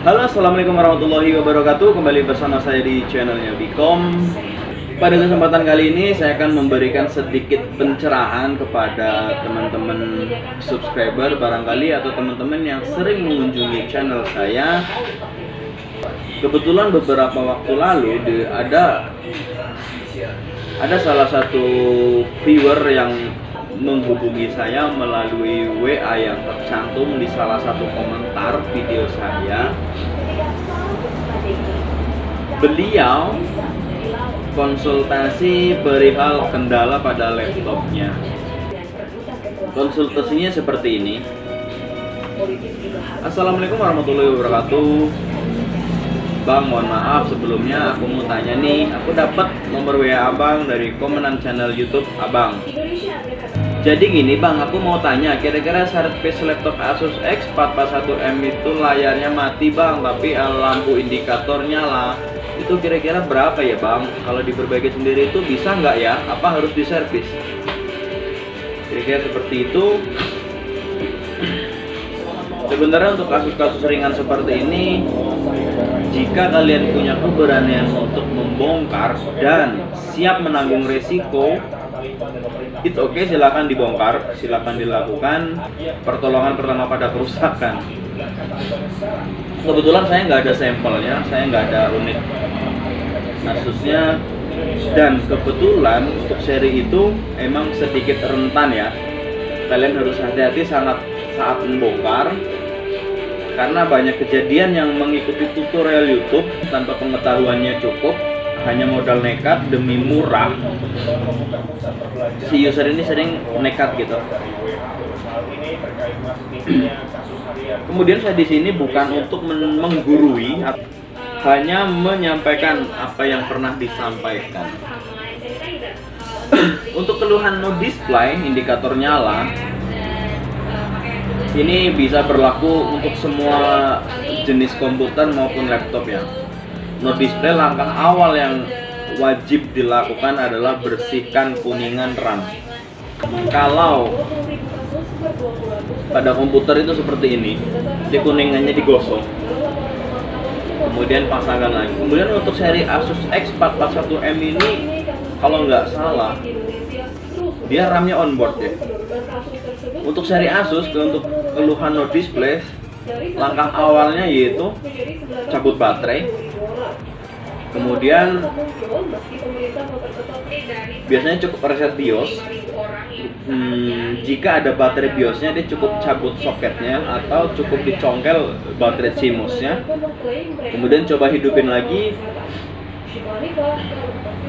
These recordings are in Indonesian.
Halo, assalamualaikum warahmatullahi wabarakatuh. Kembali bersama saya di channelnya Bicom. Pada kesempatan kali ini saya akan memberikan sedikit pencerahan kepada teman-teman subscriber barangkali atau teman-teman yang sering mengunjungi channel saya. Kebetulan beberapa waktu lalu ada salah satu viewer yang menghubungi saya melalui WA yang tercantum di salah satu komentar video saya. Beliau konsultasi perihal kendala pada laptopnya. Konsultasinya seperti ini. Assalamualaikum warahmatullahi wabarakatuh. Bang, mohon maaf sebelumnya aku mau tanya nih, aku dapat nomor WA Abang dari komenan channel YouTube Abang. Jadi gini Bang, aku mau tanya, kira-kira servis laptop Asus X441M itu layarnya mati Bang, tapi lampu indikator nyala. Itu kira-kira berapa ya Bang? Kalau diperbaiki sendiri itu bisa nggak ya? Apa harus diservis? Kira-kira seperti itu. Sebenarnya untuk kasus-kasus ringan seperti ini, jika kalian punya keberanian untuk membongkar dan siap menanggung resiko, itu oke, silakan dibongkar, silakan dilakukan pertolongan pertama pada kerusakan. Kebetulan saya nggak ada sampelnya, saya nggak ada unit Asusnya, dan kebetulan untuk seri itu emang sedikit rentan ya. Kalian harus hati-hati saat membongkar, karena banyak kejadian yang mengikuti tutorial YouTube tanpa pengetahuannya cukup, hanya modal nekat demi murah. Si user ini sering nekat gitu. Kemudian saya di sini bukan untuk menggurui, hanya menyampaikan apa yang pernah disampaikan. Untuk keluhan no display, indikator nyala, ini bisa berlaku untuk semua jenis komputer maupun laptop ya. No display, langkah awal yang wajib dilakukan adalah bersihkan kuningan RAM. Kalau pada komputer itu seperti ini, di kuningannya digosok, kemudian pasangkan lagi. Kemudian untuk seri Asus X441M ini, kalau nggak salah, dia RAM-nya onboard ya. Untuk seri Asus, untuk keluhan no display, langkah awalnya yaitu cabut baterai. Kemudian biasanya cukup reset BIOS. Jika ada baterai BIOSnya, dia cukup cabut soketnya atau cukup dicongkel baterai CMOS-nya. Kemudian coba hidupin lagi.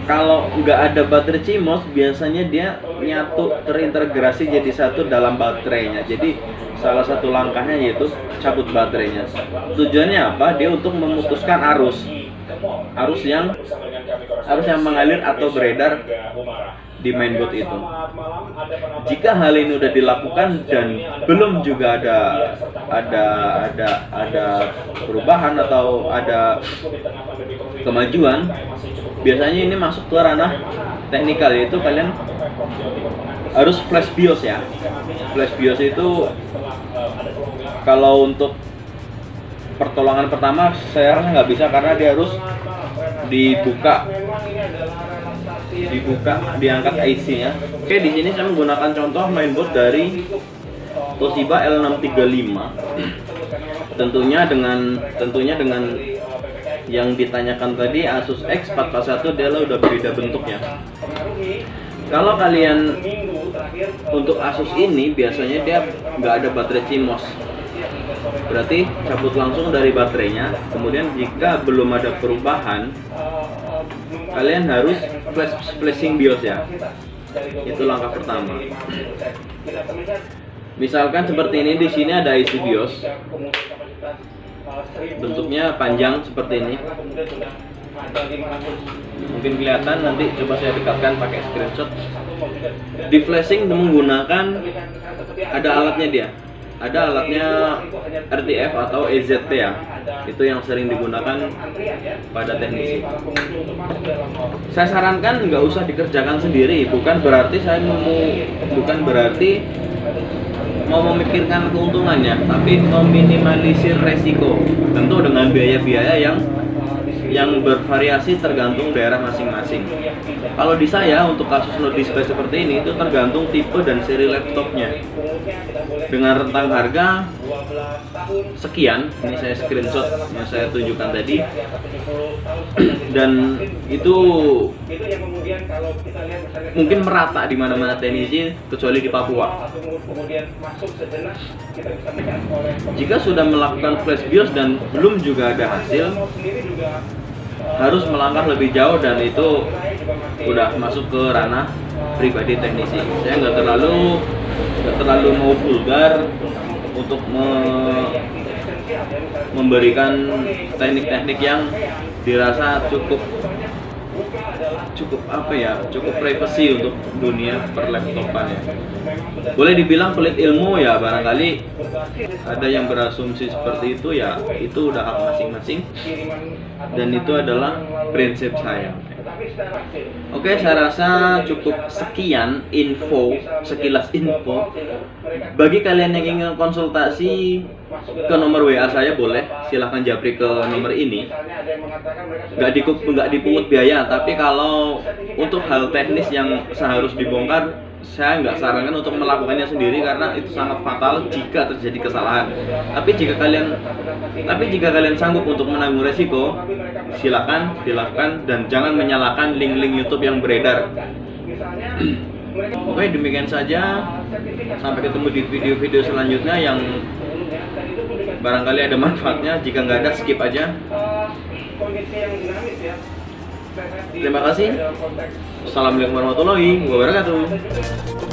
Kalau nggak ada baterai CMOS, biasanya dia nyatu terintegrasi jadi satu dalam baterainya. Jadi salah satu langkahnya yaitu cabut baterainya. Tujuannya apa? Dia untuk memutuskan arus yang mengalir atau beredar di mainboard itu. Jika hal ini udah dilakukan dan belum juga ada perubahan atau ada kemajuan, biasanya ini masuk ke ranah teknikal, yaitu kalian harus flash BIOS ya. Flash BIOS itu kalau untuk pertolongan pertama saya rasa nggak bisa, karena dia harus diangkat IC-nya. Oke, di sini saya menggunakan contoh mainboard dari Toshiba L635. Tentunya dengan yang ditanyakan tadi Asus X441, dia udah beda bentuknya. Kalau kalian untuk Asus ini biasanya dia nggak ada baterai CMOS, berarti cabut langsung dari baterainya. Kemudian jika belum ada perubahan, kalian harus flashing BIOS ya. Itu langkah pertama. Misalkan seperti ini, di sini ada IC BIOS, bentuknya panjang seperti ini. Mungkin kelihatan, nanti coba saya dekatkan pakai screenshot. Di flashing menggunakan, ada alatnya dia. Ada alatnya RTF atau EZT ya. Itu yang sering digunakan pada teknisi. Saya sarankan nggak usah dikerjakan sendiri. Bukan berarti mau memikirkan keuntungannya, tapi meminimalisir resiko. Tentu dengan biaya-biaya yang bervariasi tergantung daerah masing-masing. Kalau di saya untuk kasus no display seperti ini itu tergantung tipe dan seri laptopnya. Dengan rentang harga sekian, ini saya screenshot yang saya tunjukkan tadi, dan itu mungkin merata di mana-mana teknisi kecuali di Papua. Jika sudah melakukan flash BIOS dan belum juga ada hasil, harus melangkah lebih jauh, dan itu udah masuk ke ranah pribadi teknisi. Saya nggak terlalu mau vulgar untuk memberikan teknik-teknik yang dirasa cukup privacy untuk dunia perlaptopan ya. Boleh dibilang pelit ilmu ya, barangkali ada yang berasumsi seperti itu ya, itu udah hak masing-masing, dan itu adalah prinsip saya. Oke, saya rasa cukup sekian sekilas info. Bagi kalian yang ingin konsultasi ke nomor WA saya, boleh silahkan japri ke nomor ini. Nggak dipungut biaya, tapi kalau untuk hal teknis yang seharus dibongkar, saya nggak sarankan untuk melakukannya sendiri karena itu sangat fatal jika terjadi kesalahan. Tapi jika kalian sanggup untuk menanggung resiko, silakan dan jangan menyalahkan link-link YouTube yang beredar. Oke, demikian saja. Sampai ketemu di video-video selanjutnya yang barangkali ada manfaatnya. Jika nggak ada, skip aja. Terima kasih. Assalamualaikum warahmatullahi wabarakatuh.